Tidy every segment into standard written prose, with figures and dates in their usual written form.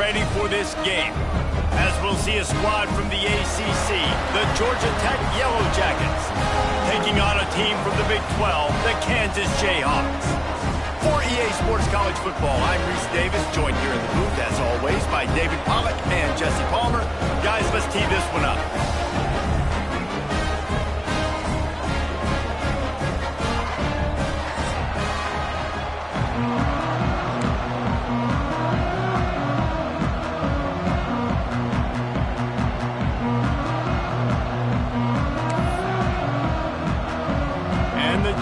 ready for this game, as we'll see a squad from the ACC, the Georgia Tech Yellow Jackets, taking on a team from the Big 12, the Kansas Jayhawks. For EA Sports College Football, I'm Reese Davis, joined here in the booth, as always, by David Pollack and Jesse Palmer. Guys, let's tee this one up.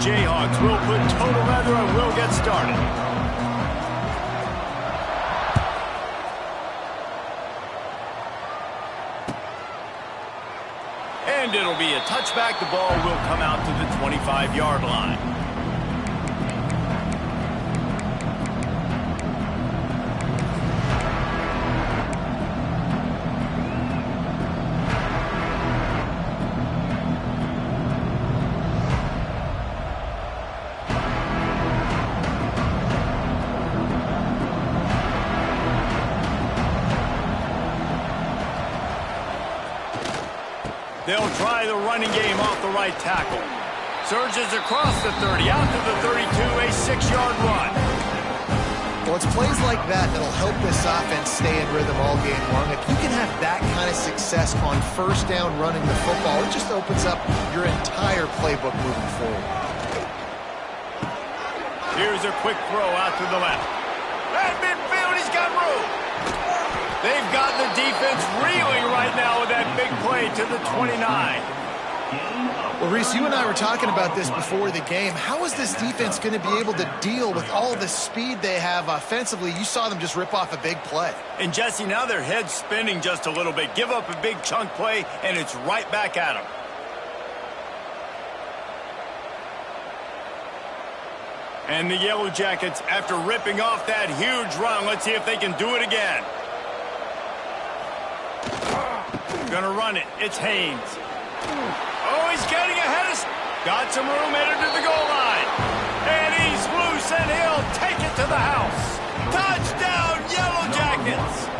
Jayhawks will put total leather and will get started. And it'll be a touchback. The ball will come out to the 25-yard line. They'll try the running game off the right tackle. Surges across the 30, out to the 32, a 6-yard run. Well, it's plays like that that'll help this offense stay in rhythm all game long. If you can have that kind of success on first down running the football, it just opens up your entire playbook moving forward. Here's a quick throw out to the left. At midfield, he's got room. They've got the defense reeling right now with that big play to the 29. Well, Reese, you and I were talking about this before the game. How is this defense going to be able to deal with all the speed they have offensively? You saw them just rip off a big play. And, Jesse, now their head's spinning just a little bit. Give up a big chunk play, and it's right back at them. And the Yellow Jackets, after ripping off that huge run, let's see if they can do it again. Gonna run it. It's Haynes. Oh, he's getting ahead of... Got some room headed to the goal line. And he's loose, and he'll take it to the house. Touchdown, Yellow Jackets!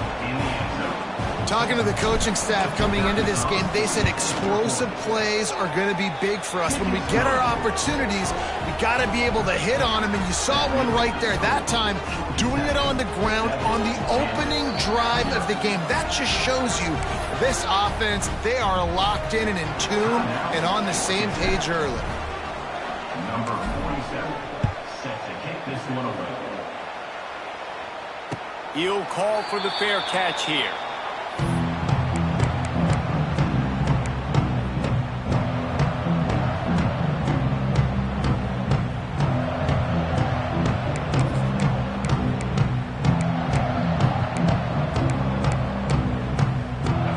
Talking to the coaching staff coming into this game, they said explosive plays are going to be big for us. When we get our opportunities, we got to be able to hit on them, and you saw one right there that time, doing it on the ground on the opening drive of the game. That just shows you this offense, they are locked in and in tune and on the same page early. Number 47, set to kick this one away. He'll call for the fair catch here.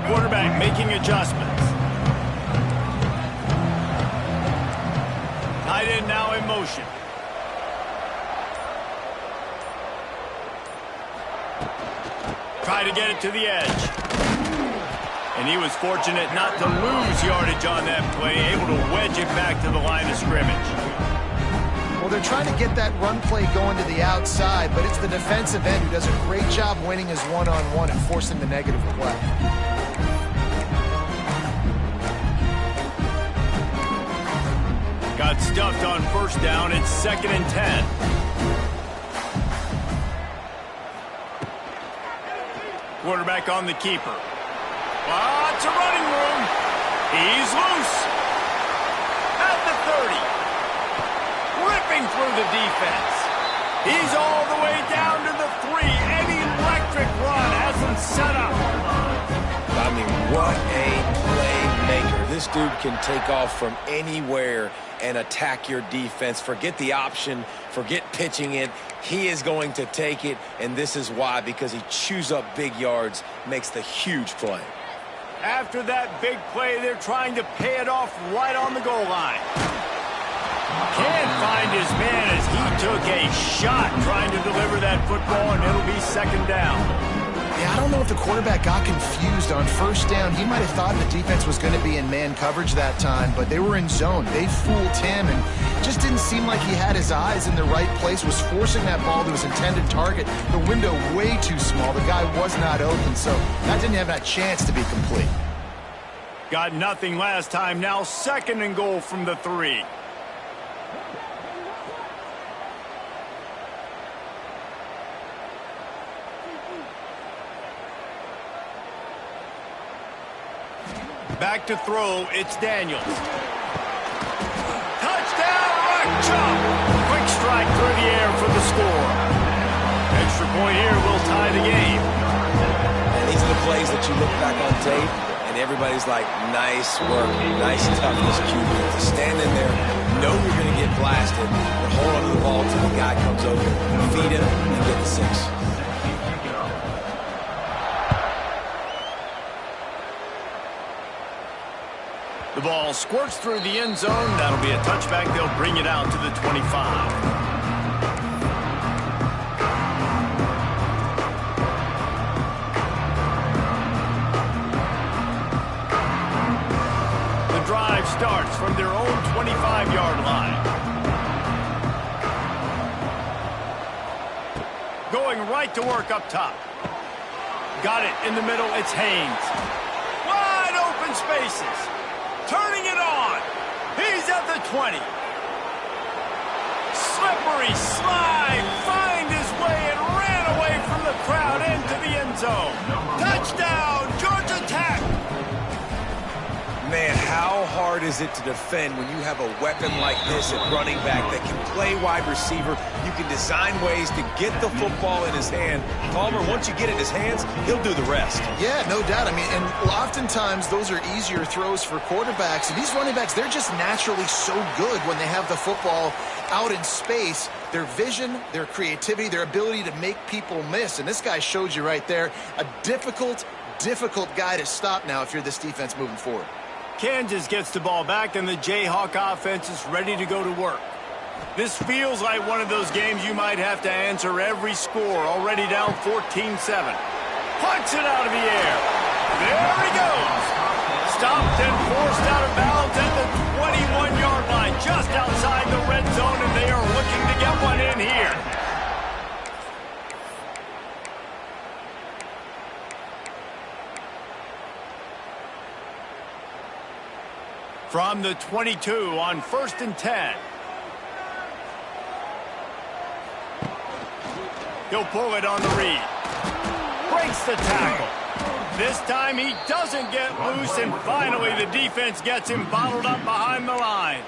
Quarterback making adjustments. Tight end now in motion. Try to get it to the edge. And he was fortunate not to lose yardage on that play, able to wedge it back to the line of scrimmage. Well, they're trying to get that run play going to the outside, but it's the defensive end who does a great job winning his one-on-one and forcing the negative play. Got stuffed on first down. It's 2nd and 10. Quarterback on the keeper. Lots of running room. He's loose. At the 30. Ripping through the defense. He's all the way down to the 3. An electric run has him set up. I mean, what a playmaker. This dude can take off from anywhere and attack your defense. Forget the option. Forget pitching it. He is going to take it, and this is why, because he chews up big yards, makes the huge play. After that big play, they're trying to pay it off right on the goal line. Can't find his man as he took a shot trying to deliver that football, and it'll be 2nd down. Yeah, I don't know if the quarterback got confused on first down. He might have thought the defense was going to be in man coverage that time, but they were in zone. They fooled him, and just didn't seem like he had his eyes in the right place, was forcing that ball to his intended target. The window way too small. The guy was not open, so that didn't have that chance to be complete. Got nothing last time. Now 2nd and goal from the 3. Back to throw, it's Daniels. Touchdown, right chop. Quick strike through the air for the score. Extra point here will tie the game. And these are the plays that you look back on tape, and everybody's like, nice work, nice toughness, QB. To stand in there, know you're going to get blasted, but hold on to the ball until the guy comes over, feed him, and get the 6. The ball squirts through the end zone. That'll be a touchback. They'll bring it out to the 25. The drive starts from their own 25-yard line. Going right to work up top. Got it in the middle. It's Haynes. Wide open spaces. Turning it on. He's at the 20. Slippery slide. Find his way and ran away from the crowd into the end zone. Touchdown, Georgia Tech. Man, how hard is it to defend when you have a weapon like this at running back that can play wide receiver? You can design ways to get the football in his hand. Palmer, once you get it in his hands, he'll do the rest. Yeah, no doubt. I mean, and oftentimes those are easier throws for quarterbacks. And these running backs, they're just naturally so good when they have the football out in space. Their vision, their creativity, their ability to make people miss. And this guy showed you right there, a difficult guy to stop now if you're this defense moving forward. Kansas gets the ball back, and the Jayhawk offense is ready to go to work. This feels like one of those games you might have to answer every score. Already down 14-7. Punts it out of the air. There he goes. Stopped and forced out of bounds at the 21-yard line, just outside the red zone, and they are looking to get one in here. From the 22 on 1st and 10. He'll pull it on the read. Breaks the tackle. This time he doesn't get loose, and finally the defense gets him bottled up behind the line.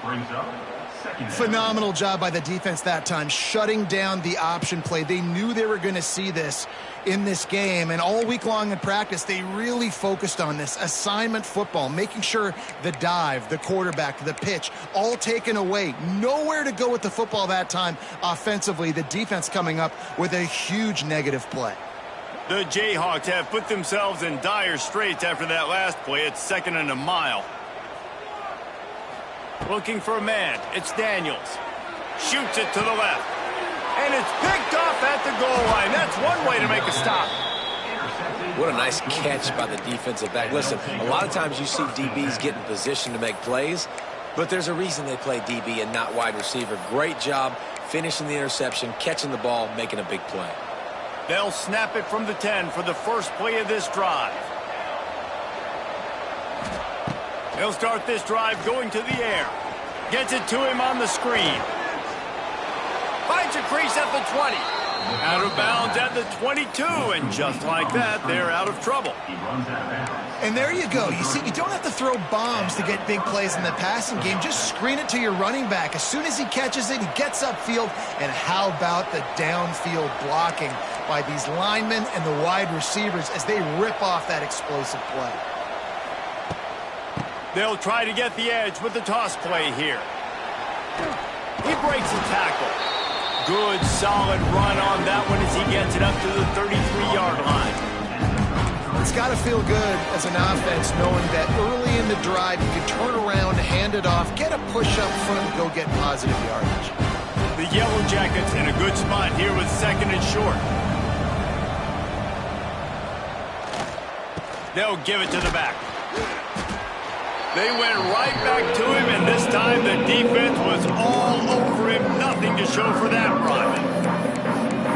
Phenomenal job by the defense that time, shutting down the option play. They knew they were going to see this in this game, and all week long in practice, they really focused on this assignment football, making sure the dive, the quarterback, the pitch, all taken away. Nowhere to go with the football that time offensively. The defense coming up with a huge negative play. The Jayhawks have put themselves in dire straits after that last play. It's 2nd and a mile. Looking for a man. It's Daniels. Shoots it to the left. And it's picked off at the goal line. That's one way to make a stop. What a nice catch by the defensive back. Listen, a lot of times you see DBs get in position to make plays, but there's a reason they play DB and not wide receiver. Great job finishing the interception, catching the ball, making a big play. They'll snap it from the 10 for the first play of this drive. He'll start this drive going to the air. Gets it to him on the screen. Finds a crease at the 20. Out of bounds at the 22, and just like that, they're out of trouble. And there you go. You see, you don't have to throw bombs to get big plays in the passing game. Just screen it to your running back. As soon as he catches it, he gets upfield. And how about the downfield blocking by these linemen and the wide receivers as they rip off that explosive play? They'll try to get the edge with the toss play here. He breaks the tackle. Good, solid run on that one as he gets it up to the 33-yard line. It's got to feel good as an offense knowing that early in the drive you can turn around, hand it off, get a push up front, and go get positive yardage. The Yellow Jackets in a good spot here with 2nd and short. They'll give it to the back. They went right back to him, and this time the defense was all over him. Nothing to show for that run.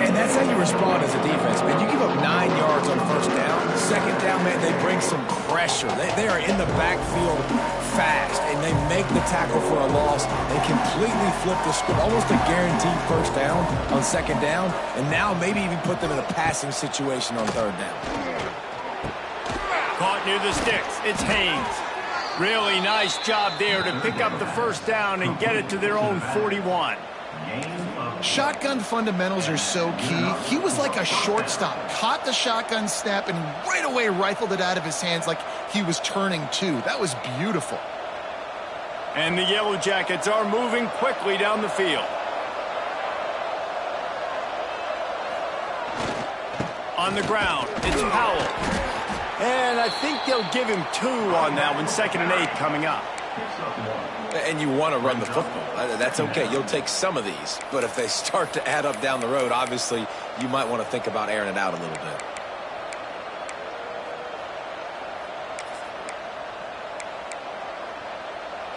And that's how you respond as a defense, man. You give up 9 yards on first down. Second down, man, they bring some pressure. They are in the backfield fast, and they make the tackle for a loss. They completely flip the script, almost a guaranteed first down on second down, and now maybe even put them in a passing situation on third down. Caught near the sticks. It's Haynes. Really nice job there to pick up the first down and get it to their own 41. Shotgun fundamentals are so key. He was like a shortstop. Caught the shotgun snap and right away rifled it out of his hands like he was turning two. That was beautiful. And the Yellow Jackets are moving quickly down the field. On the ground, it's Powell. And I think they'll give him 2 on that one. 2nd and 8 coming up. And you want to run the football. That's okay. You'll take some of these. But if they start to add up down the road, obviously, you might want to think about airing it out a little bit.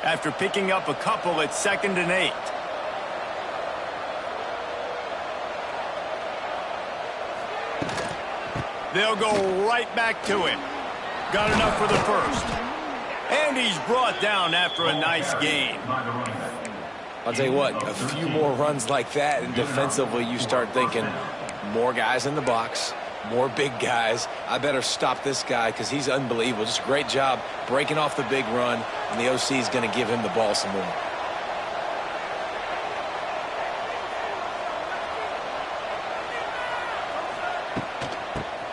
After picking up a couple, it's 2nd and 8. They'll go right back to him. Got enough for the first. And he's brought down after a nice gain. I'll tell you what, a few more runs like that, and defensively you start thinking, more guys in the box, more big guys. I better stop this guy because he's unbelievable. Just a great job breaking off the big run, and the OC is going to give him the ball some more.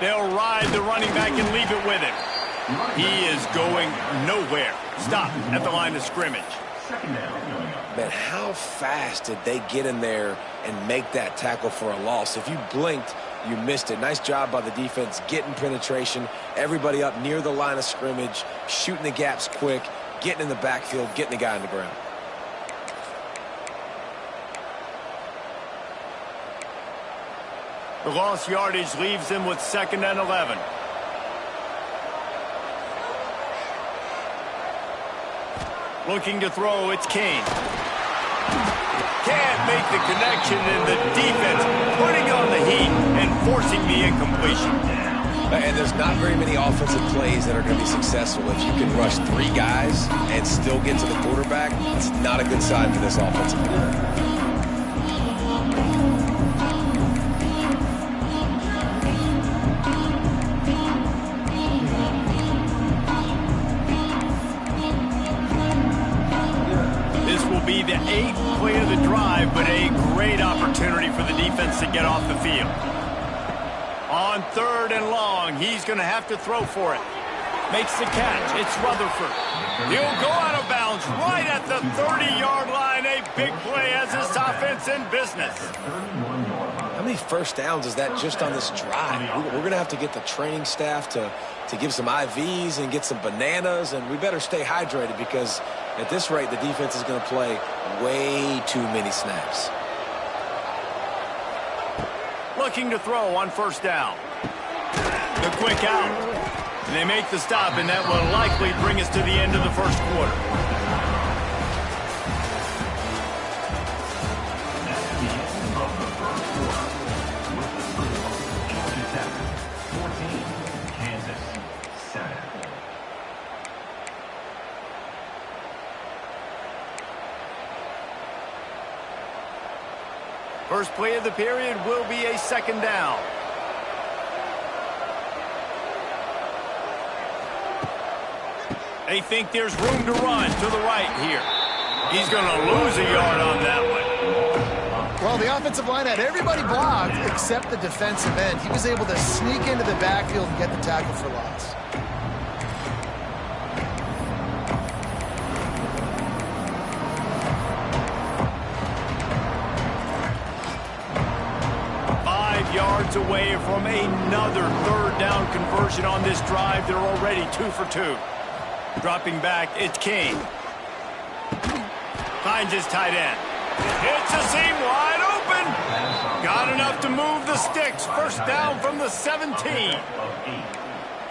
They'll ride the running back and leave it with him. He is going nowhere. Stop at the line of scrimmage. Man, how fast did they get in there and make that tackle for a loss? If you blinked, you missed it. Nice job by the defense getting penetration. Everybody up near the line of scrimmage, shooting the gaps quick, getting in the backfield, getting the guy on the ground. The lost yardage leaves him with 2nd and 11. Looking to throw, it's Kane. Can't make the connection, and the defense putting on the heat and forcing the incompletion. And there's not very many offensive plays that are going to be successful. If you can rush 3 guys and still get to the quarterback, it's not a good sign for this offensive line. Be the 8th play of the drive, but a great opportunity for the defense to get off the field. On 3rd and long, he's going to have to throw for it. Makes the catch. It's Rutherford. He'll go out of bounds right at the 30-yard line. A big play as this offense in business. How many first downs is that just on this drive? We're going to have to get the training staff to give some IVs and get some bananas, and we better stay hydrated because at this rate, the defense is going to play way too many snaps. Looking to throw on 1st down. The quick out. And they make the stop, and that will likely bring us to the end of the 1st quarter. First play of the period will be a 2nd down. They think there's room to run to the right here. He's going to lose a yard on that one. Well, the offensive line had everybody blocked except the defensive end. He was able to sneak into the backfield and get the tackle for loss. Yards away from another 3rd down conversion on this drive. They're already 2 for 2. Dropping back, it's King. Finds his tight end. Hits a seam wide open. Got enough to move the sticks. 1st down from the 17.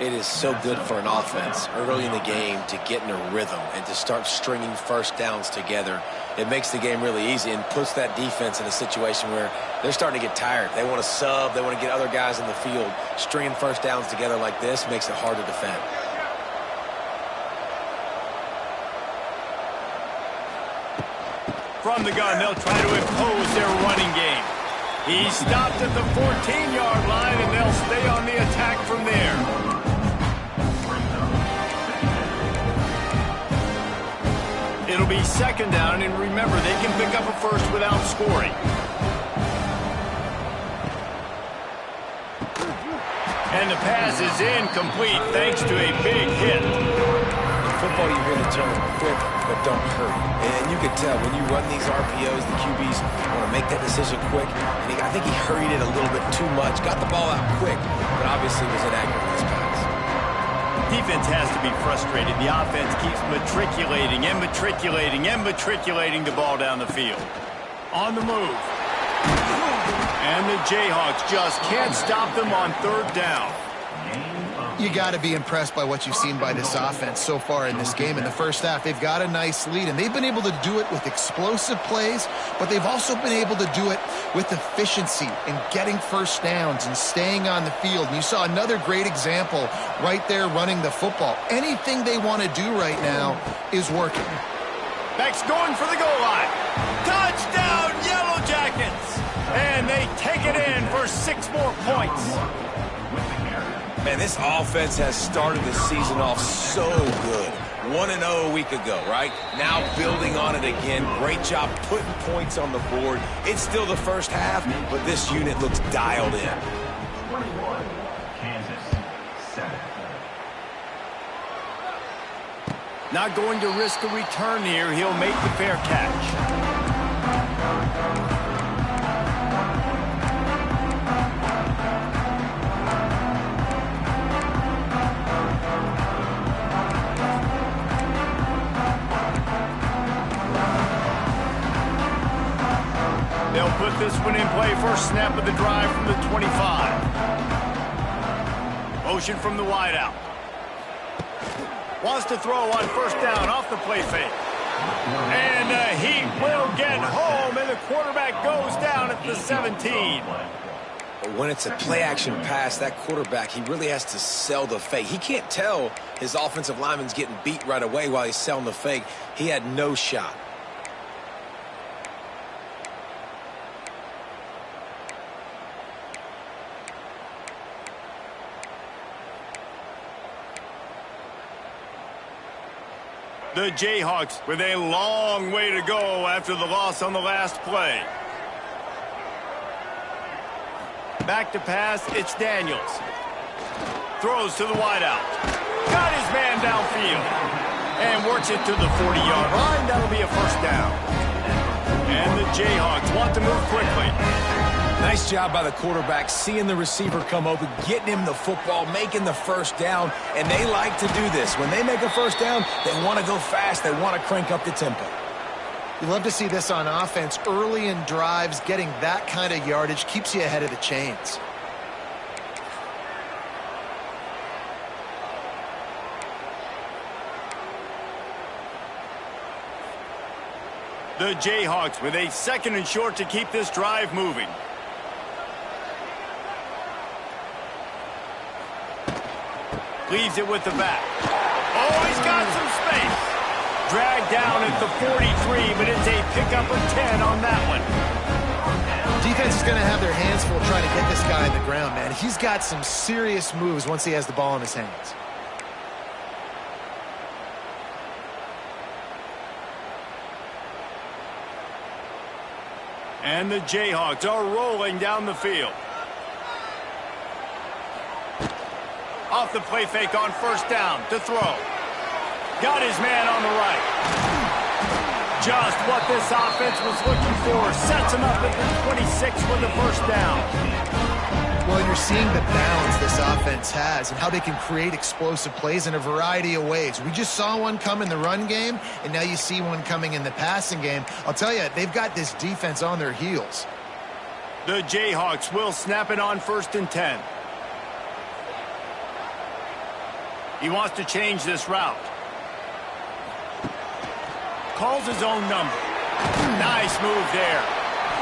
It is so good for an offense early in the game to get in a rhythm and to start stringing first downs together. It makes the game really easy and puts that defense in a situation where they're starting to get tired. They want to sub. They want to get other guys in the field. Stringing first downs together like this makes it hard to defend. From the gun, they'll try to impose their running game. He's stopped at the 14-yard line, and they'll stay on the attack from there. It'll be second down, and remember, they can pick up a first without scoring. And the pass is incomplete thanks to a big hit. In football, you hear the term quick, but don't hurry. And you can tell when you run these RPOs, the QBs want to make that decision quick. And I think he hurried it a little bit too much, got the ball out quick, but obviously was inaccurate in his pass. Defense has to be frustrated. The offense keeps matriculating and matriculating and matriculating the ball down the field. On the move. And the Jayhawks just can't stop them on third down. You got to be impressed by what you've seen by this offense so far in this game. In the first half, they've got a nice lead, and they've been able to do it with explosive plays, but they've also been able to do it with efficiency and getting first downs and staying on the field. And you saw another great example right there running the football. Anything they want to do right now is working. Beck's going for the goal line. Touchdown, Yellow Jackets! And they take it in for 6 more points. Man, this offense has started the season off so good. 1-0 a week ago, right? Now building on it again. Great job putting points on the board. It's still the first half, but this unit looks dialed in. 21, Kansas, 7. Not going to risk a return here. He'll make the fair catch. They'll put this one in play. First snap of the drive from the 25. Motion from the wideout. Wants to throw on first down off the play fake. And he will get home, and the quarterback goes down at the 17. But when it's a play-action pass, that quarterback, he really has to sell the fake. He can't tell his offensive lineman's getting beat right away while he's selling the fake. He had no shot. The Jayhawks with a long way to go after the loss on the last play. Back to pass, it's Daniels. Throws to the wideout. Got his man downfield. And works it to the 40-yard line. That'll be a first down. And the Jayhawks want to move quickly. Nice job by the quarterback, seeing the receiver come open, getting him the football, making the first down, and they like to do this. When they make a first down, they want to go fast. They want to crank up the tempo. You love to see this on offense. Early in drives, getting that kind of yardage keeps you ahead of the chains. The Jayhawks with a 2nd and short to keep this drive moving. Leaves it with the back. Oh, he's got some space. Dragged down at the 43, but it's a pickup of 10 on that one. Defense is going to have their hands full trying to get this guy on the ground, man. He's got some serious moves once he has the ball in his hands. And the Jayhawks are rolling down the field. Off the play fake on first down to throw. Got his man on the right. Just what this offense was looking for. Sets him up at the 26 for the first down. Well, you're seeing the balance this offense has and how they can create explosive plays in a variety of ways. We just saw one come in the run game, and now you see one coming in the passing game. I'll tell you, they've got this defense on their heels. The Jayhawks will snap it on 1st and 10. He wants to change this route. Calls his own number. Nice move there.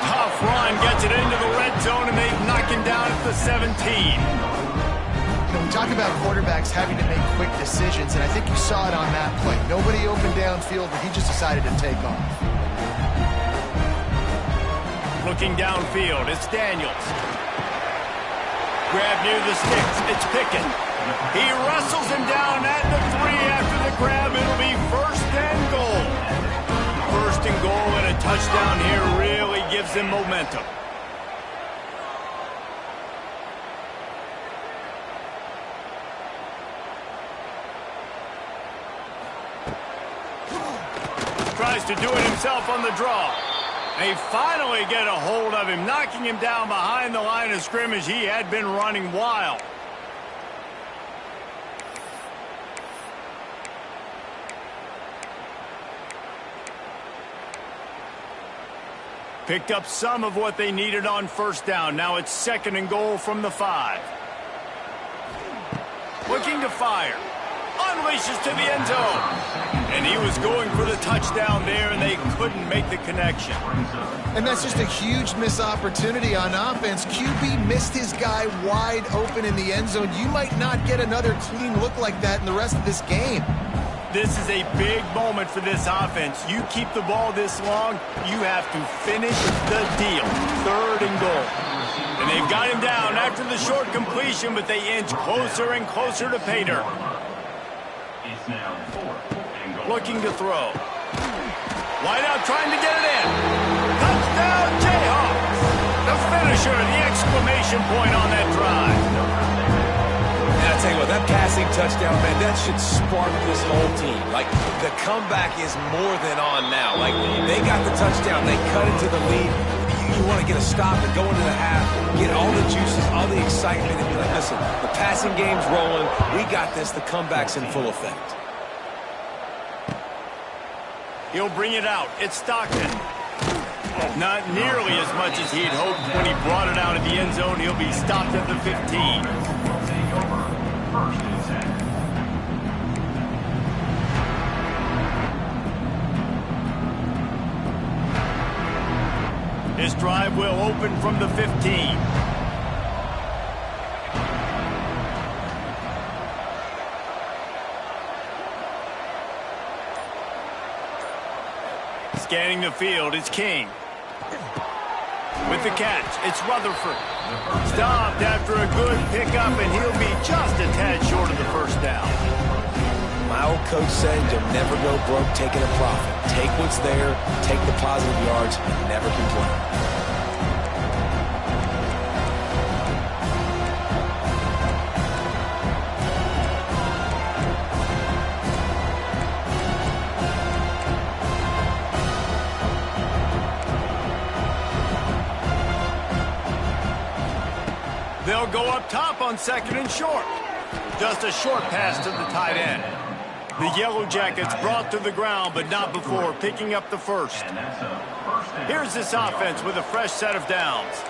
Tough run, gets it into the red zone, and they knock him down at the 17. We talk about quarterbacks having to make quick decisions, and I think you saw it on that play. Nobody opened downfield, but he just decided to take off. Looking downfield, it's Daniels. Grab near the sticks, it's Pickett. He wrestles him down at the 3 after the grab. It'll be first and goal. First and goal, and a touchdown here really gives them momentum. Tries to do it himself on the draw. They finally get a hold of him, knocking him down behind the line of scrimmage. He had been running wild. Picked up some of what they needed on first down. Now it's second and goal from the 5. Looking to fire. Unleashes to the end zone. And he was going for the touchdown there, and they couldn't make the connection. And that's just a huge missed opportunity on offense. QB missed his guy wide open in the end zone. You might not get another clean look like that in the rest of this game. This is a big moment for this offense. You keep the ball this long, you have to finish the deal. Third and goal. And they've got him down after the short completion, but they inch closer and closer to pay dirt. It's now 4th and goal. Looking to throw. Wide out trying to get it in. Touchdown Jayhawks. The finisher, the exclamation point on that drive. And I tell you what, that passing touchdown, man, that should spark this whole team. Like, the comeback is more than on now. Like, they got the touchdown. They cut into the lead. You want to get a stop and go into the half, get all the juices, all the excitement, and be like, listen, the passing game's rolling. We got this. The comeback's in full effect. He'll bring it out. It's Stockton. Not nearly as much as he'd hoped when he brought it out of the end zone. He'll be stopped at the 15. First and 10. This drive will open from the 15. Scanning the field, it's King. With the catch, it's Rutherford. Stopped after a good pickup, and he'll be just a tad short of the first down. My old coach said you'll never go broke taking a profit. Take what's there, take the positive yards, and never complain. They'll go up top on second and short. Just a short pass to the tight end. The Yellow Jackets brought to the ground, but not before picking up the first. Here's this offense with a fresh set of downs.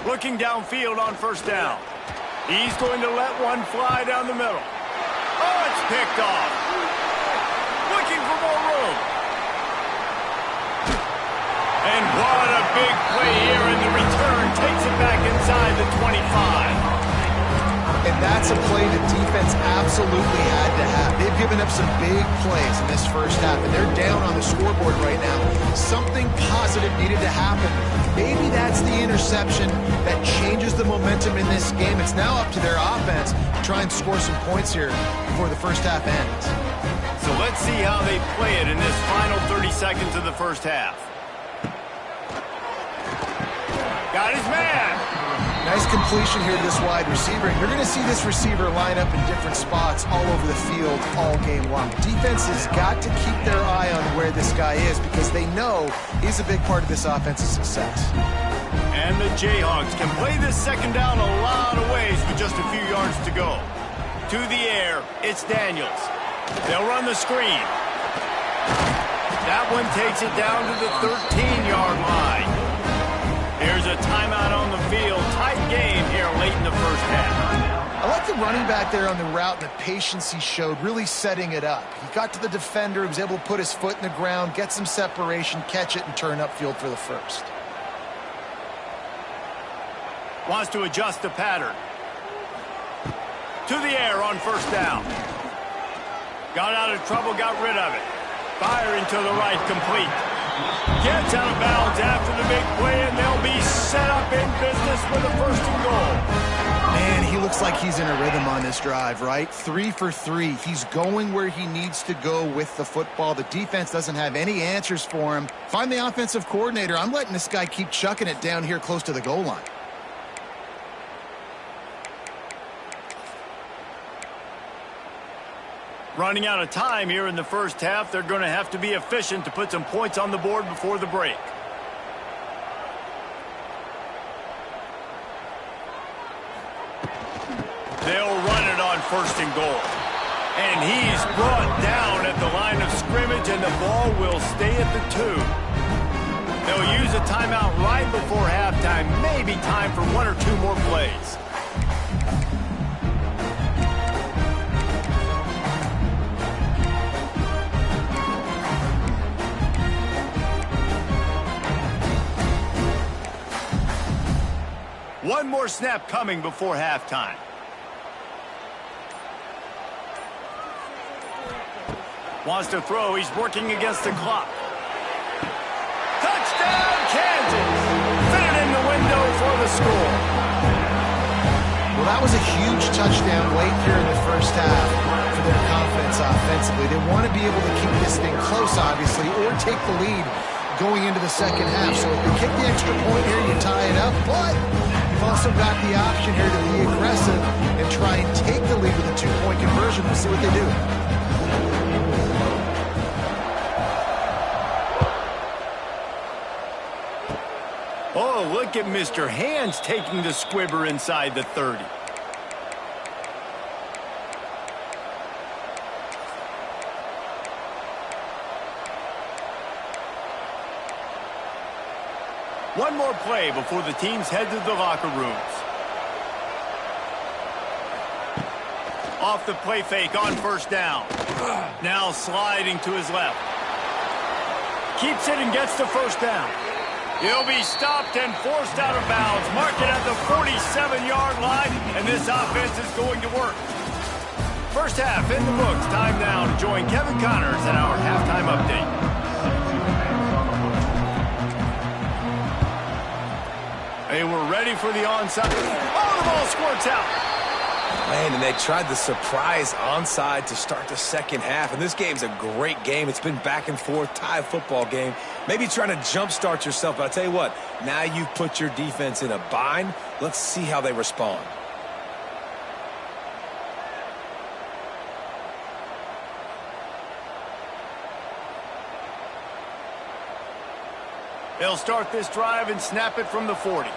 Looking downfield on first down. He's going to let one fly down the middle. Oh, it's picked off. Looking for more room. And what a big play here, and the return takes it back inside the 25. And that's a play the defense absolutely had to have. They've given up some big plays in this first half, and they're down on the scoreboard right now. Something positive needed to happen. Maybe that's the interception that changes the momentum in this game. It's now up to their offense to try and score some points here before the first half ends. So let's see how they play it in this final 30 seconds of the first half. Got his man. Nice completion here to this wide receiver, and you're going to see this receiver line up in different spots all over the field all game long. Defense has got to keep their eye on where this guy is because they know he's a big part of this offense's success. And the Jayhawks can play this second down a lot of ways with just a few yards to go. To the air, it's Daniels. They'll run the screen. That one takes it down to the 13-yard line. Here's a timeout on the field. Tight game here late in the first half. I like the running back there on the route and the patience he showed, really setting it up. He got to the defender, he was able to put his foot in the ground, get some separation, catch it, and turn upfield for the first. Wants to adjust the pattern. To the air on first down. Got out of trouble, got rid of it. Firing to the right, complete. Gets out of bounds after the big play, and they'll be set up in business with a first and goal. Man, he looks like he's in a rhythm on this drive, right? 3 for 3. He's going where he needs to go with the football. The defense doesn't have any answers for him. Find the offensive coordinator. I'm letting this guy keep chucking it down here close to the goal line. Running out of time here in the first half. They're going to have to be efficient to put some points on the board before the break. They'll run it on first and goal. And he's brought down at the line of scrimmage, and the ball will stay at the 2. They'll use a timeout right before halftime. Maybe time for 1 or 2 more plays. One more snap coming before halftime. Wants to throw. He's working against the clock. Touchdown, Kansas! Fit it in the window for the score. Well, that was a huge touchdown late here in the first half for their confidence offensively. They want to be able to keep this thing close, obviously, or take the lead going into the second half. So if you kick the extra point here, you tie it up, but you've also got the option here to be aggressive and try and take the lead with a 2-point conversion. We'll see what they do. Oh, look at Mr. Hands taking the squibber inside the 30. One more play before the teams head to the locker rooms. Off the play fake on first down. Now sliding to his left. Keeps it and gets the first down. He'll be stopped and forced out of bounds. Mark it at the 47-yard line, and this offense is going to work. First half in the books. Time now to join Kevin Connors in our halftime update. They were ready for the onside. Oh, the ball squirts out. Man, and they tried the surprise onside to start the second half. And this game's a great game. It's been back and forth, tie football game. Maybe trying to jumpstart yourself. But I'll tell you what, now you've put your defense in a bind. Let's see how they respond. They'll start this drive and snap it from the 40.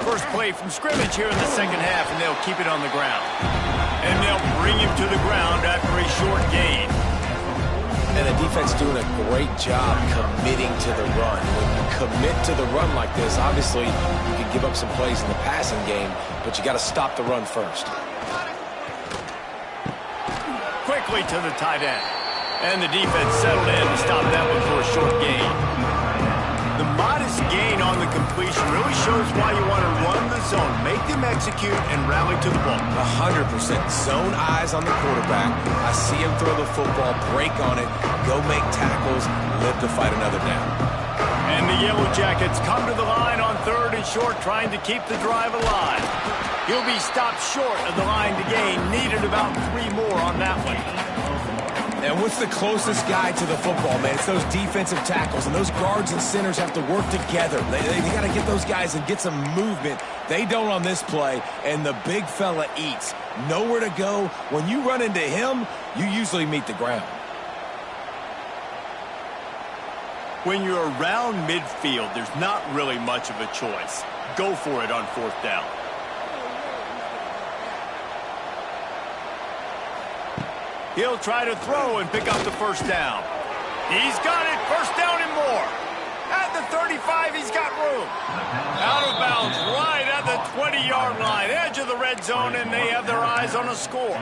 First play from scrimmage here in the second half, and they'll keep it on the ground. And they'll bring him to the ground after a short gain. And the defense doing a great job committing to the run. When you commit to the run like this, obviously you can give up some plays in the passing game, but you got to stop the run first. Quickly to the tight end. And the defense settled in to stop that one for a short gain. The modest gain on the completion really shows why you want to run the zone, make them execute, and rally to the ball. 100%. Zone eyes on the quarterback. I see him throw the football, break on it, go make tackles, live to fight another down. And the Yellow Jackets come to the line on 3rd and short, trying to keep the drive alive. He'll be stopped short of the line to gain. Needed about 3 more on that one. And what's the closest guy to the football, man? It's those defensive tackles, and those guards and centers have to work together. They got to get those guys and get some movement. They don't on this play, and the big fella eats. Nowhere to go. When you run into him, you usually meet the ground. When you're around midfield, there's not really much of a choice. Go for it on 4th down. He'll try to throw and pick up the first down. He's got it. First down and more. At the 35, he's got room. Out of bounds, right at the 20-yard line. Edge of the red zone, and they have their eyes on a score.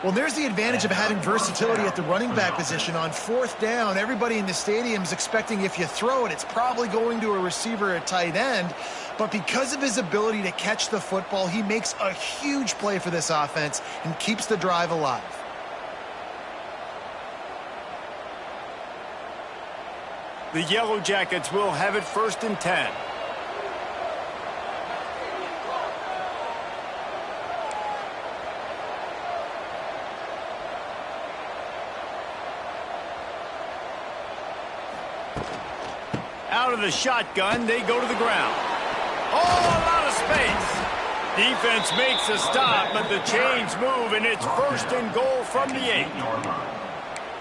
Well, there's the advantage of having versatility at the running back position. On 4th down, everybody in the stadium is expecting if you throw it, it's probably going to a receiver at tight end. But because of his ability to catch the football, he makes a huge play for this offense and keeps the drive alive. The Yellow Jackets will have it 1st and 10. Out of the shotgun, they go to the ground. Oh, a lot of space. Defense makes a stop, but the chains move, and it's 1st and goal from the 8.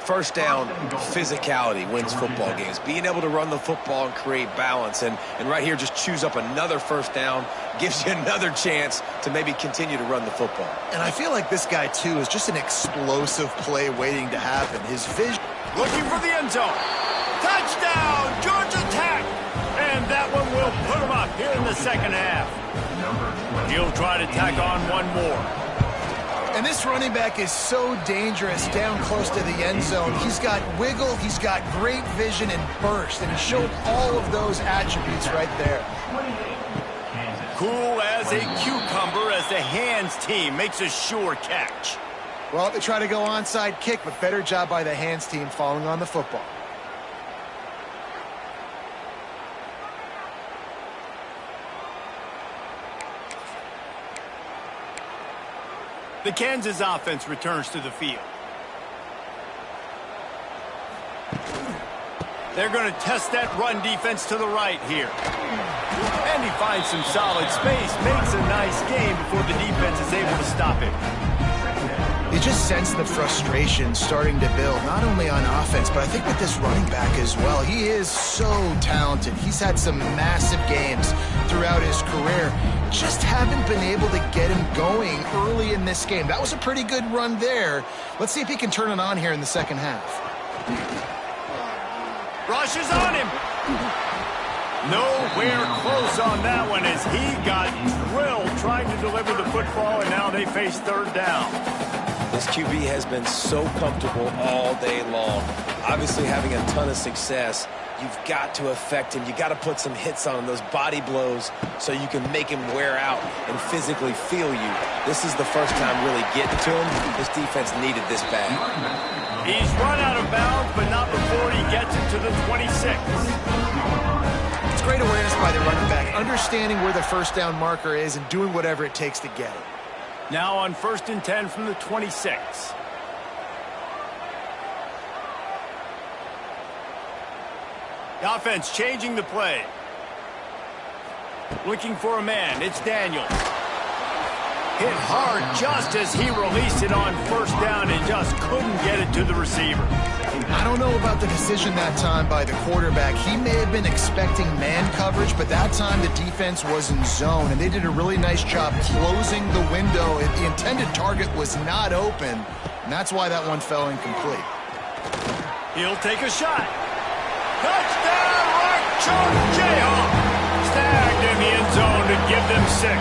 First down, physicality wins football games. Being able to run the football and create balance. And right here, just choose up another first down, gives you another chance to maybe continue to run the football. And I feel like this guy, too, is just an explosive play waiting to happen. His vision... Looking for the end zone. Touchdown, Georgia Tech! And that one will put him up here in the second half. He'll try to tack on one more. And this running back is so dangerous down close to the end zone. He's got wiggle, he's got great vision and burst, and he showed all of those attributes right there. Cool as a cucumber as the hands team makes a sure catch. Well, they try to go onside kick, but better job by the hands team falling on the football. The Kansas offense returns to the field. They're going to test that run defense to the right here. And he finds some solid space, makes a nice game before the defense is able to stop him. You just sense the frustration starting to build, not only on offense, but I think with this running back as well. He is so talented. He's had some massive games throughout his career. Just haven't been able to get him going early in this game. That was a pretty good run there. Let's see if he can turn it on here in the second half. Rush is on him. Nowhere close on that one as he got drilled trying to deliver the football, and now they face 3rd down. This QB has been so comfortable all day long. Obviously having a ton of success. You've got to affect him. You got to put some hits on him, those body blows, so you can make him wear out and physically feel you. This is the first time really getting to him. This defense needed this bad. He's run out of bounds, but not before he gets it to the 26. It's great awareness by the running back, understanding where the first down marker is and doing whatever it takes to get it. Now on 1st and 10 from the 26. The offense changing the play. Looking for a man. It's Daniel. Hit hard just as he released it on 1st down and just couldn't get it to the receiver. I don't know about the decision that time by the quarterback. He may have been expecting man coverage, but that time the defense was in zone, and they did a really nice job closing the window. The intended target was not open, and that's why that one fell incomplete. He'll take a shot. Touchdown, Rock Chalk Jayhawk. Snagged in the end zone to give them 6.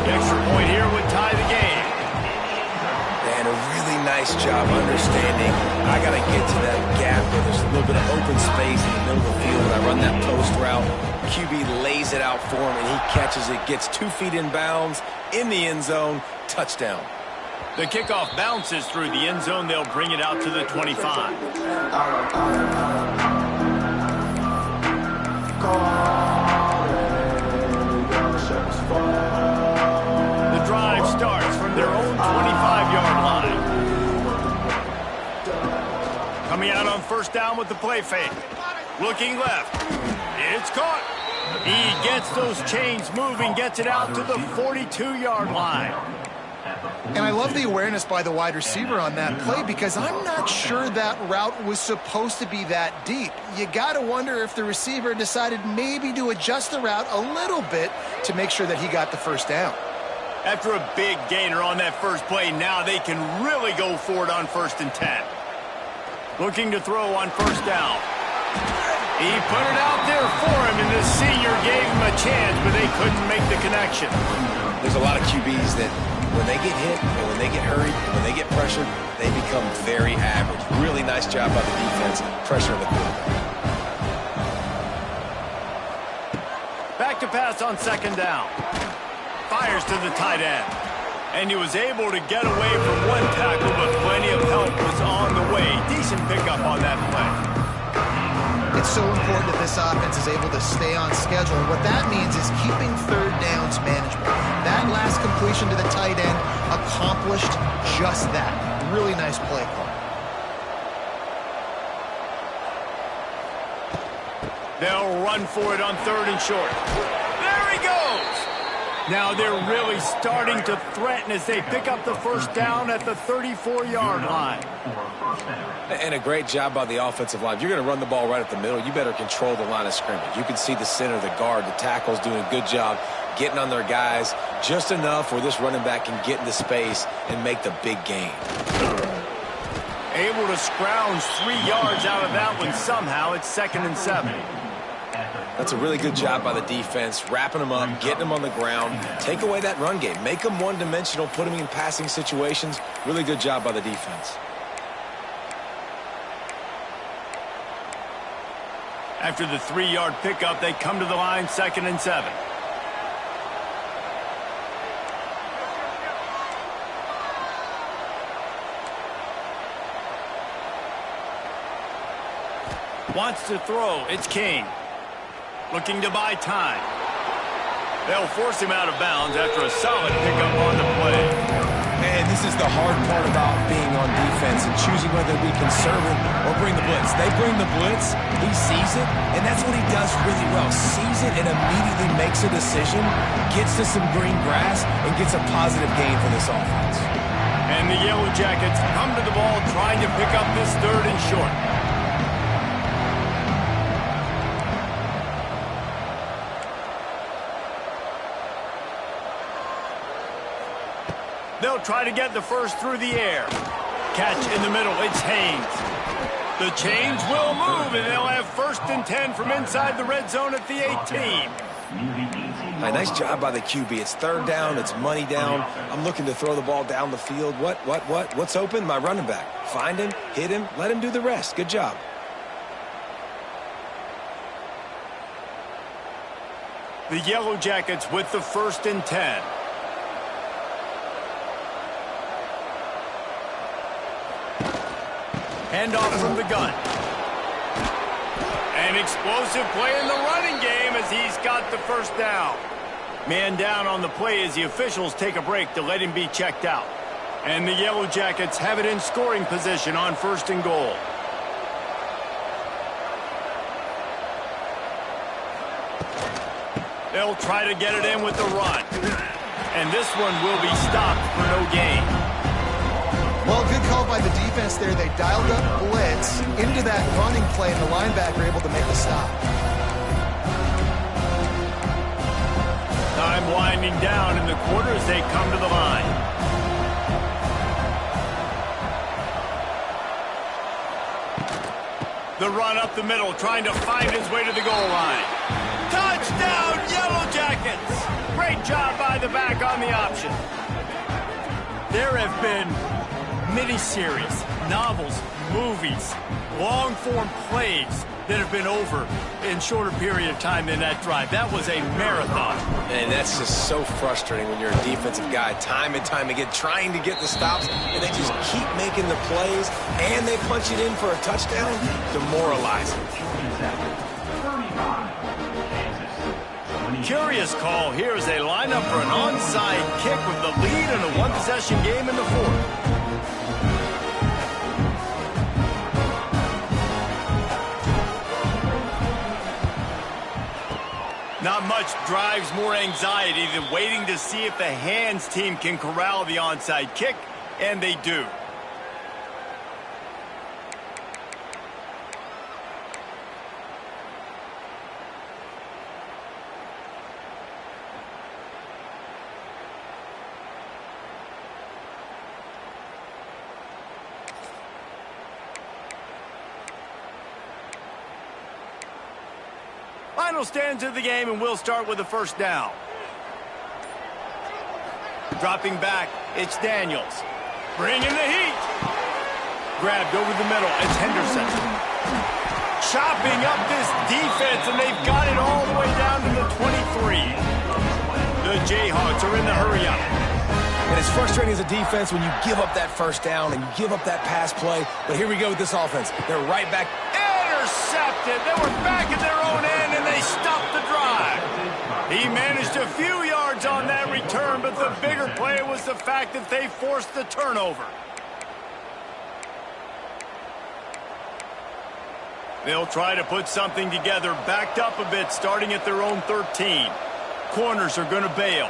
The extra point here would tie the game. And a really nice job understanding. I got to get to that gap where there's a little bit of open space in the middle of the field. When I run that post route, QB lays it out for him, and he catches it, gets 2 feet in bounds, in the end zone, touchdown. The kickoff bounces through the end zone. They'll bring it out to the 25. The drive starts from their own 25-yard line. Coming out on first down with the play fake. Looking left. It's caught. He gets those chains moving, gets it out to the 42-yard line. And I love the awareness by the wide receiver on that play because I'm not sure that route was supposed to be that deep. You got to wonder if the receiver decided maybe to adjust the route a little bit to make sure that he got the first down. After a big gainer on that first play, now they can really go for it on 1st and 10. Looking to throw on first down. He put it out there for him, and the senior gave him a chance, but they couldn't make the connection. There's a lot of QBs that when they get hit and when they get hurried and when they get pressured, they become very average. Really nice job by the defense pressuring the quarterback. Back to pass on 2nd down. Fires to the tight end. And he was able to get away from one tackle, but plenty of help was on the way. Decent pickup on that play. It's so important that this offense is able to stay on schedule. And what that means is keeping 3rd downs manageable. That last completion to the tight end accomplished just that. Really nice play call. They'll run for it on 3rd and short. There he goes! Now they're really starting to threaten as they pick up the first down at the 34-yard line. And a great job by the offensive line. If you're going to run the ball right at the middle, you better control the line of scrimmage. You can see the center, the guard, the tackles doing a good job getting on their guys just enough where this running back can get into space and make the big gain. Able to scrounge 3 yards out of that one somehow. It's 2nd and 7. That's a really good job by the defense, wrapping them up, getting them on the ground. Take away that run game. Make them one-dimensional, put them in passing situations. Really good job by the defense. After the 3-yard pickup, they come to the line, 2nd and 7. Wants to throw. It's King. Looking to buy time. They'll force him out of bounds after a solid pickup on the play. Man, this is the hard part about being on defense and choosing whether we conserve it or bring the blitz. They bring the blitz, he sees it, and that's what he does really well. Sees it and immediately makes a decision, gets to some green grass, and gets a positive gain for this offense. And the Yellow Jackets come to the ball trying to pick up this 3rd and short. They'll try to get the first through the air. Catch in the middle. It's Haynes. The chains will move, and they'll have 1st and 10 from inside the red zone at the 18. Nice job by the QB. It's 3rd down. It's money down. I'm looking to throw the ball down the field. What's open? My running back. Find him, hit him, let him do the rest. Good job. The Yellow Jackets with the 1st and 10. Handoff from the gun. An explosive play in the running game as he's got the first down. Man down on the play as the officials take a break to let him be checked out. And the Yellow Jackets have it in scoring position on 1st and goal. They'll try to get it in with the run. And this one will be stopped for no gain. Well, good call by the defense there. They dialed up blitz into that running play, and the linebacker able to make the stop. Time winding down in the quarter as they come to the line. The run up the middle, trying to find his way to the goal line. Touchdown, Yellow Jackets! Great job by the back on the option. There have been miniseries, novels, movies, long-form plays that have been over in shorter period of time than that drive. That was a marathon. And that's just so frustrating when you're a defensive guy, time and time again, trying to get the stops, and they just keep making the plays, and they punch it in for a touchdown. Demoralizing. Curious call here as they line up for an onside kick with the lead in a one-possession game in the 4th. much drives more anxiety than waiting to see if the hands team can corral the onside kick, and they do. Final stands of the game, and we'll start with the first down. Dropping back, it's Daniels. Bringing the heat. Grabbed over the middle, it's Henderson. Chopping up this defense, and they've got it all the way down to the 23. The Jayhawks are in the hurry-up. And it's frustrating as a defense when you give up that first down and you give up that pass play. But here we go with this offense. They're right back. Intercepted. They were back at their own end, and they stopped the drive. He managed a few yards on that return, but the bigger play was the fact that they forced the turnover. They'll try to put something together, backed up a bit, starting at their own 13. Corners are going to bail.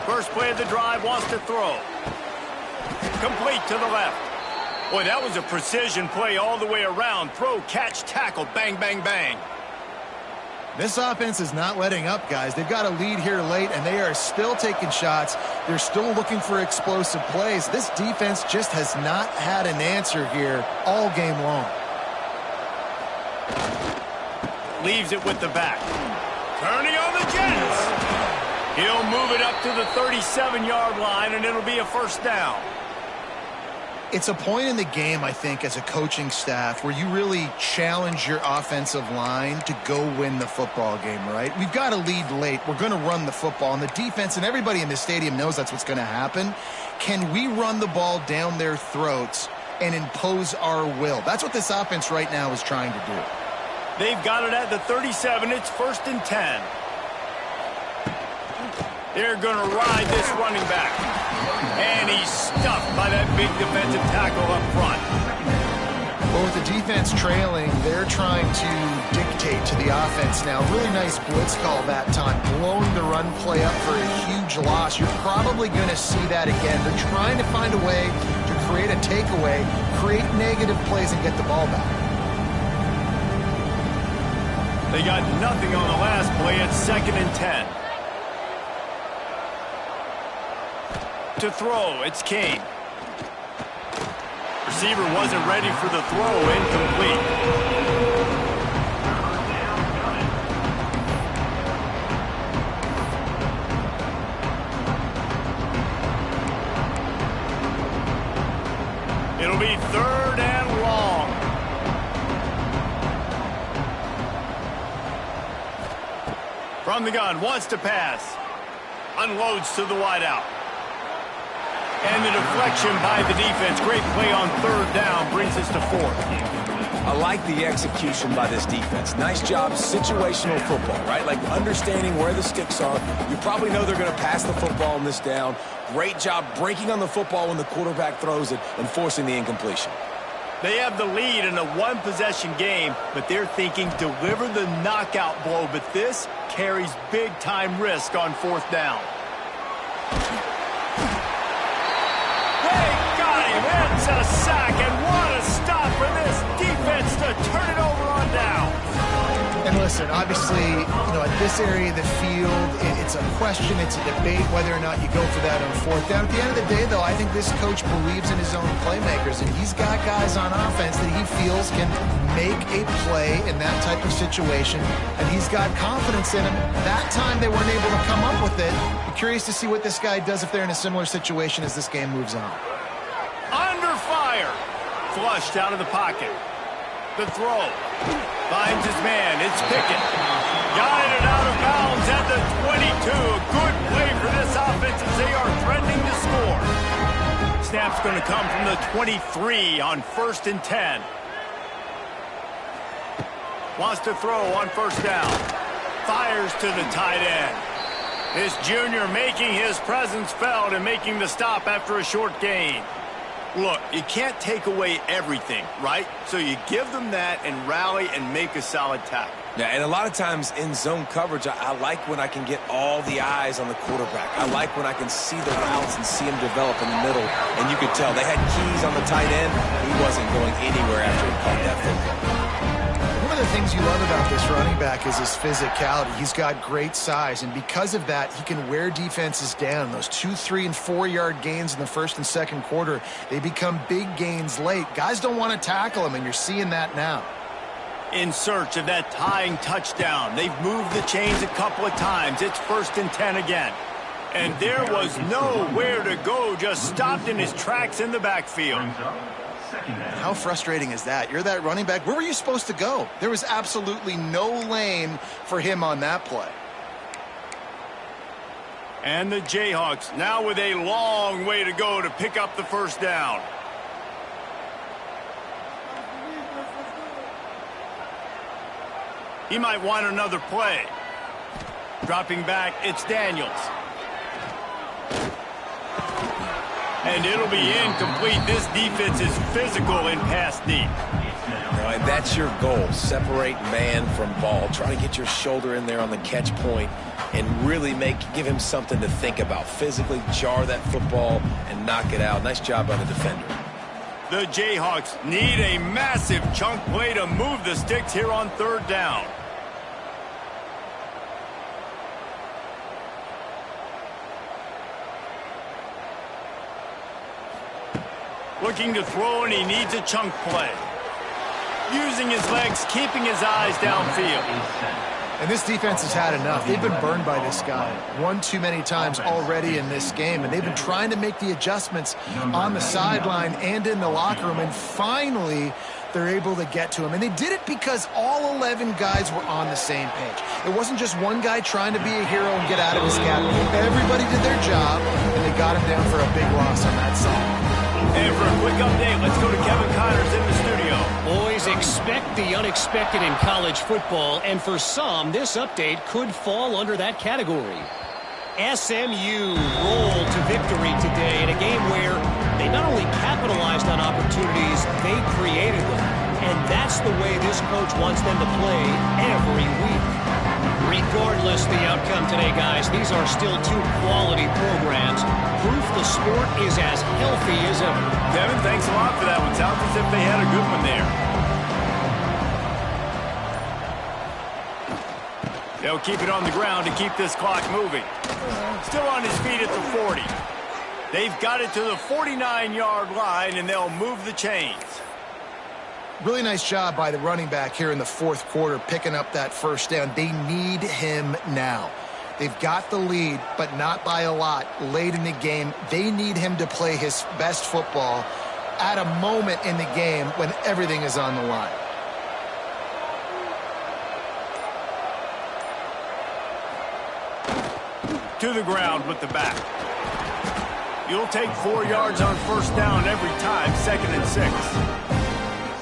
First play of the drive, wants to throw. Complete to the left. Boy, that was a precision play all the way around. Throw, catch, tackle, bang, bang, bang. This offense is not letting up, guys. They've got a lead here late, and they are still taking shots. They're still looking for explosive plays. This defense just has not had an answer here all game long. Leaves it with the back. Turning on the Jets. He'll move it up to the 37-yard line, and it'll be a first down. It's a point in the game, I think, as a coaching staff where you really challenge your offensive line to go win the football game, right? We've got a lead late. We're going to run the football, and the defense and everybody in the stadium knows that's what's going to happen. Can we run the ball down their throats and impose our will? That's what this offense right now is trying to do. They've got it at the 37. It's 1st and 10. They're going to ride this running back. And he's stuffed by that big defensive tackle up front. Well, with the defense trailing, they're trying to dictate to the offense now. Really nice blitz call that time, blowing the run play up for a huge loss. You're probably going to see that again. They're trying to find a way to create a takeaway, create negative plays, and get the ball back. They got nothing on the last play. It's 2nd and 10. To throw, it's King. Receiver wasn't ready for the throw, incomplete. It'll be 3rd and long. From the gun, wants to pass. Unloads to the wideout. And the deflection by the defense. Great play on 3rd down. Brings us to 4th. I like the execution by this defense. Nice job, situational football, right? Like understanding where the sticks are. You probably know they're going to pass the football on this down. Great job breaking on the football when the quarterback throws it and forcing the incompletion. They have the lead in a one-possession game, but they're thinking deliver the knockout blow. But this carries big-time risk on 4th down. It's a sack, and what a stop for this defense to turn it over on down. And listen, obviously, at this area of the field, it's a question, it's a debate whether or not you go for that on 4th down. At the end of the day, though, I think this coach believes in his own playmakers, and he's got guys on offense that he feels can make a play in that type of situation, and he's got confidence in him. That time they weren't able to come up with it. I'm curious to see what this guy does if they're in a similar situation as this game moves on. Under fire. Flushed out of the pocket. The throw. Finds his man. It's Pickett. Guided out of bounds at the 22. Good play for this offense as they are threatening to score. Snap's going to come from the 23 on 1st and 10. Wants to throw on 1st down. Fires to the tight end. This junior making his presence felt and making the stop after a short gain. Look, you can't take away everything, right? So you give them that and rally and make a solid tackle. Yeah, and a lot of times in zone coverage, I like when I can get all the eyes on the quarterback. I like when I can see the routes and see him develop in the middle. And you could tell they had keys on the tight end. He wasn't going anywhere after he caught that football. One of the things you love about this running back is his physicality. He's got great size, and because of that, he can wear defenses down. Those 2, 3, and 4-yard gains in the first and second quarter, they become big gains late. Guys don't want to tackle him, and you're seeing that now. In search of that tying touchdown. They've moved the chains a couple of times. It's 1st and 10 again. And there was nowhere to go, just stopped in his tracks in the backfield. How frustrating is that? You're that running back. Where were you supposed to go? There was absolutely no lane for him on that play. And the Jayhawks now with a long way to go to pick up the first down. He might want another play. Dropping back, it's Daniels. And it'll be incomplete. This defense is physical in pass deep. And that's your goal. Separate man from ball. Try to get your shoulder in there on the catch point and really give him something to think about. Physically jar that football and knock it out. Nice job by the defender. The Jayhawks need a massive chunk play to move the sticks here on 3rd down. Looking to throw, and he needs a chunk play. Using his legs, keeping his eyes downfield. And this defense has had enough. They've been burned by this guy one too many times already in this game, and they've been trying to make the adjustments on the sideline and in the locker room, and finally they're able to get to him. And they did it because all 11 guys were on the same page. It wasn't just one guy trying to be a hero and get out of his cap. Everybody did their job, and they got him down for a big loss on that side. And for a quick update, let's go to Kevin Connors in the studio. Always expect the unexpected in college football, and for some, this update could fall under that category. SMU rolled to victory today in a game where they not only capitalized on opportunities, they created them. And that's the way this coach wants them to play every week. Regardless the outcome today, guys, these are still 2 quality programs. Proof the sport is as healthy as ever. Kevin, thanks a lot for that one. Sounds as if they had a good one there. They'll keep it on the ground to keep this clock moving. Still on his feet at the 40. They've got it to the 49-yard line, and they'll move the chains. Really nice job by the running back here in the 4th quarter, picking up that first down. They need him now. They've got the lead, but not by a lot late in the game. They need him to play his best football at a moment in the game when everything is on the line. To the ground with the back. You'll take 4 yards on first down every time, 2nd and 6.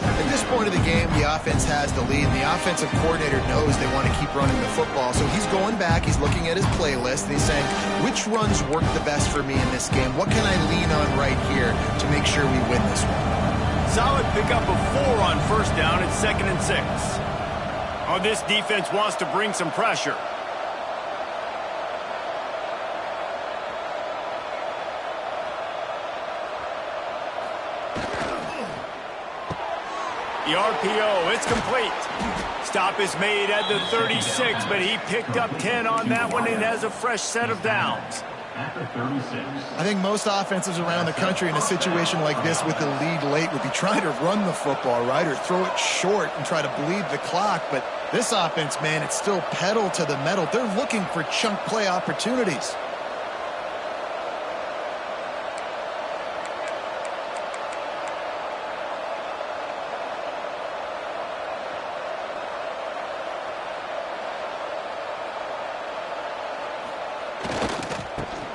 At this point of the game, the offense has the lead, and the offensive coordinator knows they want to keep running the football. So he's going back, he's looking at his playlist, and he's saying, which runs work the best for me in this game? What can I lean on right here to make sure we win this one? Solid pickup of 4 on first down at 2nd and 6. Oh, this defense wants to bring some pressure. The RPO, it's complete. Stop is made at the 36, but he picked up 10 on that one and has a fresh set of downs. At the 36. I think most offenses around the country in a situation like this with the lead late would be trying to run the football, right, or throw it short and try to bleed the clock. But this offense, man, it's still pedal to the metal. They're looking for chunk play opportunities.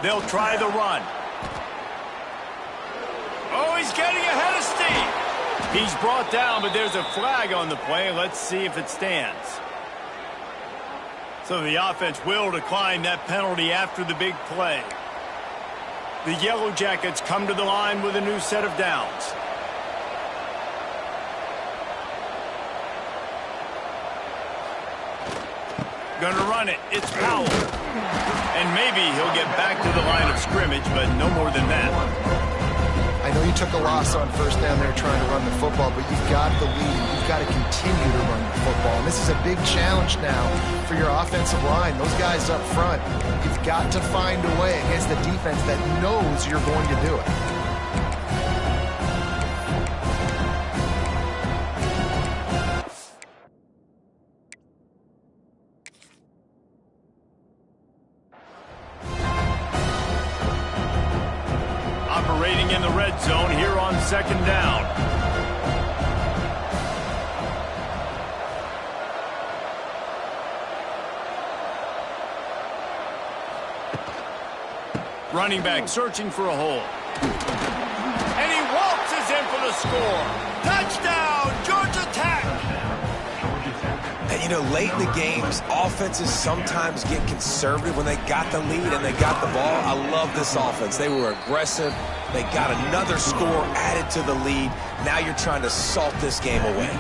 They'll try the run. Oh, he's getting ahead of steam. He's brought down, but there's a flag on the play. Let's see if it stands. So the offense will decline that penalty after the big play. The Yellow Jackets come to the line with a new set of downs. Gonna run it. It's Powell. And maybe he'll get back to the line of scrimmage, but no more than that. I know you took a loss on first down there trying to run the football, but you've got the lead. You've got to continue to run the football. And this is a big challenge now for your offensive line. Those guys up front, you've got to find a way against the defense that knows you're going to do it. Operating in the red zone here on second down. Running back searching for a hole. And he waltzes in for the score. Touchdown, Georgia Tech! And, you know, late in the games, offenses sometimes get conservative when they got the lead and they got the ball. I love this offense. They were aggressive. They got another score added to the lead. Now you're trying to salt this game away.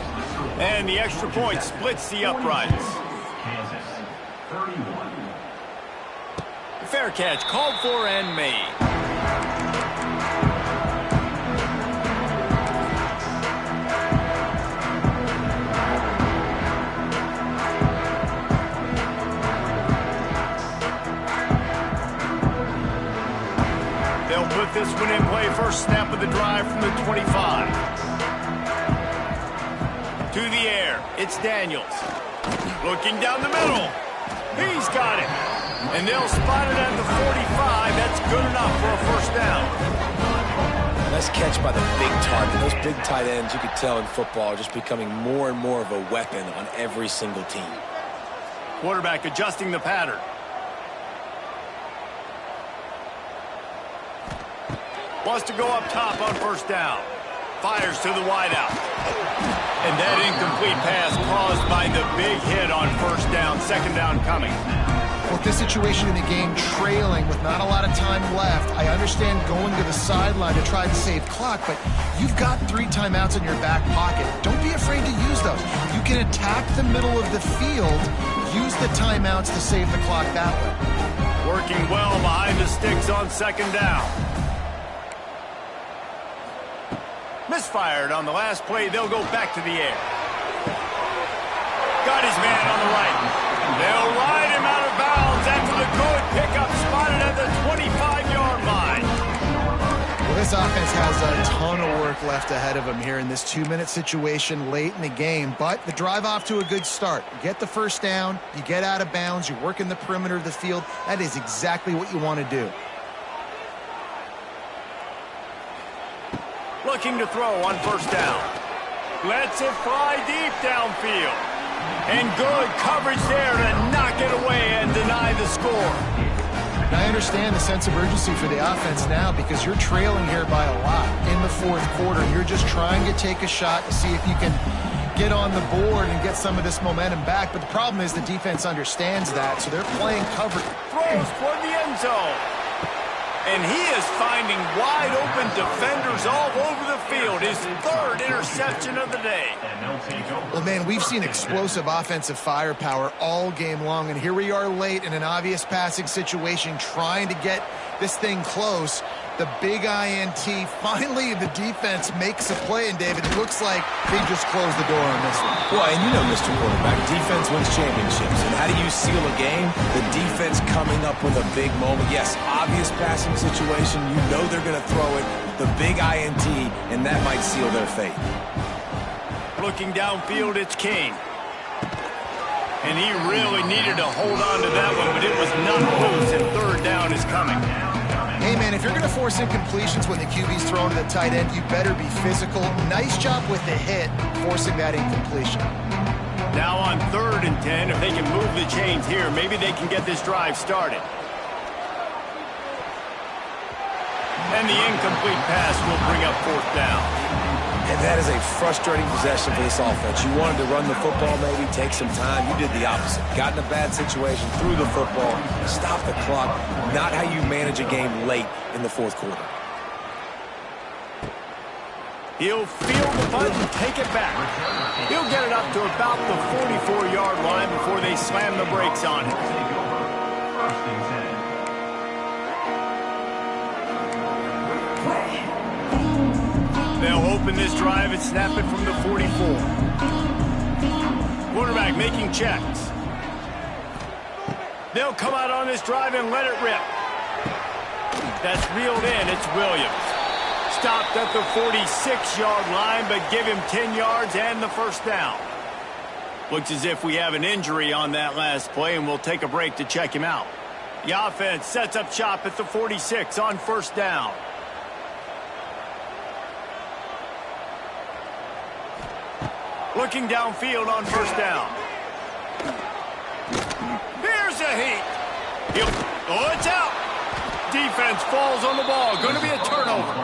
And the extra point splits the uprights. Kansas, 31. Fair catch called for and made. They'll put this one in play. First snap of the drive from the 25. To the air. It's Daniels. Looking down the middle. He's got it. And they'll spot it at the 45. That's good enough for a first down. Nice catch by the big target. Those big tight ends, you could tell in football, are just becoming more and more of a weapon on every single team. Quarterback adjusting the pattern. Wants to go up top on first down. Fires to the wideout. And that incomplete pass caused by the big hit on first down. Second down coming. With this situation in the game, trailing with not a lot of time left, I understand going to the sideline to try to save clock, but you've got 3 timeouts in your back pocket. Don't be afraid to use those. You can attack the middle of the field, use the timeouts to save the clock that way. Working well behind the sticks on second down. Misfired on the last play. They'll go back to the air. Got his man on the right. They'll ride him out of bounds after the good pickup spotted at the 25-yard line. Well, this offense has a ton of work left ahead of them here in this 2-minute situation late in the game, but the drive off to a good start. You get the first down, you get out of bounds, you work in the perimeter of the field. That is exactly what you want to do. Looking to throw on first down. Lets it fly deep downfield. And good coverage there to knock it away and deny the score. Now, I understand the sense of urgency for the offense now because you're trailing here by a lot in the fourth quarter. You're just trying to take a shot to see if you can get on the board and get some of this momentum back. But the problem is the defense understands that, so they're playing cover. Throws toward the end zone. And he is finding wide open defenders all over the field. His 3rd interception of the day. Well, man, we've seen explosive offensive firepower all game long, and here we are late in an obvious passing situation trying to get this thing close. The big INT. Finally, the defense makes a play, and David, it looks like they just closed the door on this one. Well, and you know, Mr. Quarterback, defense wins championships. And how do you seal a game? The defense coming up with a big moment. Yes, obvious passing situation. You know they're going to throw it. The big INT, and that might seal their fate. Looking downfield, it's King. And he really needed to hold on to that one, but it was not loose, and third down is coming. Hey, man, if you're going to force incompletions when the QB's thrown to the tight end, you better be physical. Nice job with the hit, forcing that incompletion. Now on 3rd and 10, if they can move the chains here, maybe they can get this drive started. And the incomplete pass will bring up 4th down. And that is a frustrating possession for this offense. You wanted to run the football, maybe take some time. You did the opposite. Got in a bad situation, threw the football, stopped the clock. Not how you manage a game late in the fourth quarter. He'll field the punt and take it back. He'll get it up to about the 44-yard line before they slam the brakes on it. Take over. First and 10. They'll open this drive and snap it from the 44. Quarterback making checks. They'll come out on this drive and let it rip. That's reeled in. It's Williams. Stopped at the 46-yard line, but give him 10 yards and the first down. Looks as if we have an injury on that last play, and we'll take a break to check him out. The offense sets up shop at the 46 on first down. Looking downfield on first down. Here's a heat. Oh, it's out. Defense falls on the ball. Going to be a turnover.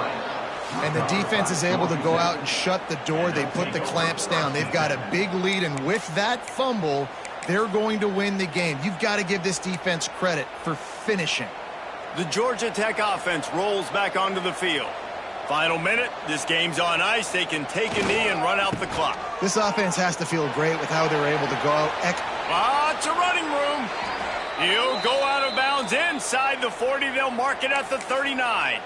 And the defense is able to go out and shut the door. They put the clamps down. They've got a big lead, and with that fumble, they're going to win the game. You've got to give this defense credit for finishing. The Georgia Tech offense rolls back onto the field. Final minute, this game's on ice. They can take a knee and run out the clock. This offense has to feel great with how they're able to go out. It's a running room. He'll go out of bounds inside the 40. They'll mark it at the 39.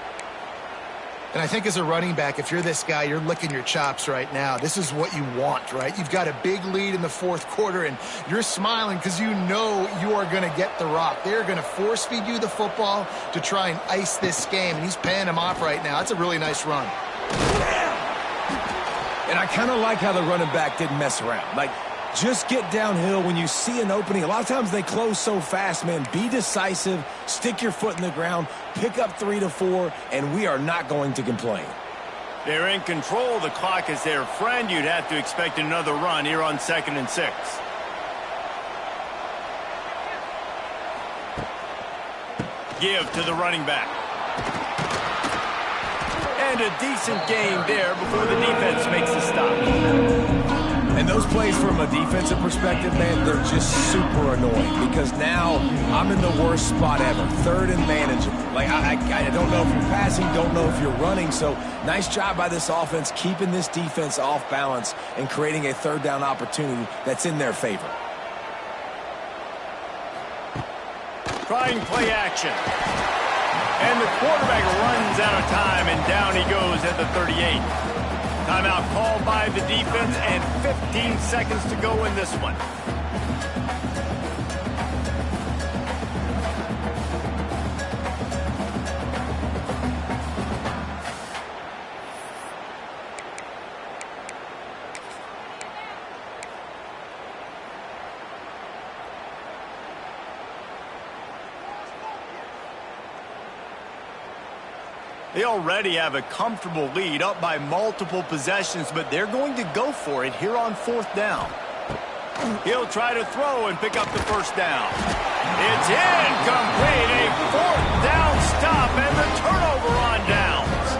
And I think as a running back, if you're this guy, you're licking your chops right now. This is what you want, right? You've got a big lead in the fourth quarter, and you're smiling because you know you are going to get the rock. They're going to force feed you the football to try and ice this game, and he's paying him off right now. That's a really nice run. And I kind of like how the running back didn't mess around. Like, just get downhill when you see an opening. A lot of times they close so fast, man. Be decisive, stick your foot in the ground, pick up 3 to 4, and we are not going to complain. They're in control. The clock is their friend. You'd have to expect another run here on 2nd and 6. Give to the running back. And a decent game there before the defense makes a stop. And those plays from a defensive perspective, man, they're just super annoying because now I'm in the worst spot ever. 3rd and manageable. Like, I don't know if you're passing, don't know if you're running. So nice job by this offense keeping this defense off balance and creating a 3rd down opportunity that's in their favor. Trying play action. And the quarterback runs out of time, and down he goes at the 38. Timeout called by the defense, and 15 seconds to go in this one. They already have a comfortable lead up by multiple possessions, but they're going to go for it here on 4th down. He'll try to throw and pick up the first down. It's incomplete. A 4th down stop and the turnover on downs.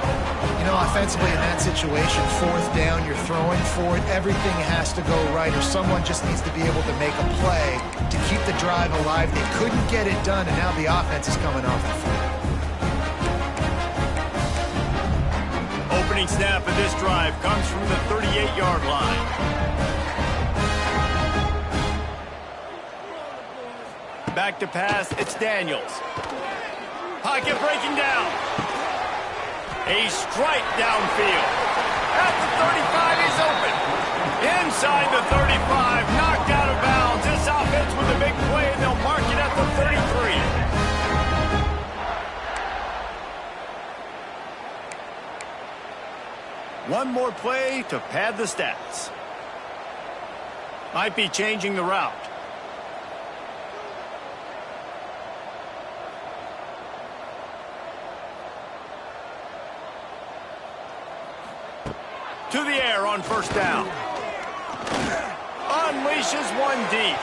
You know, offensively in that situation, 4th down, you're throwing for it. Everything has to go right, or someone just needs to be able to make a play to keep the drive alive. They couldn't get it done, and now the offense is coming off the field. Opening snap of this drive comes from the 38-yard line. Back to pass, it's Daniels. Pocket breaking down. A strike downfield. At the 35, he's open. Inside the 35, knocked out of bounds. This offense with a big play, and they'll mark it at the 33. One more play to pad the stats. Might be changing the route. To the air on first down. Unleashes one deep.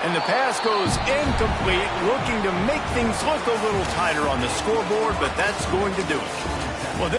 And the pass goes incomplete, looking to make things look a little tighter on the scoreboard, but that's going to do it. Well,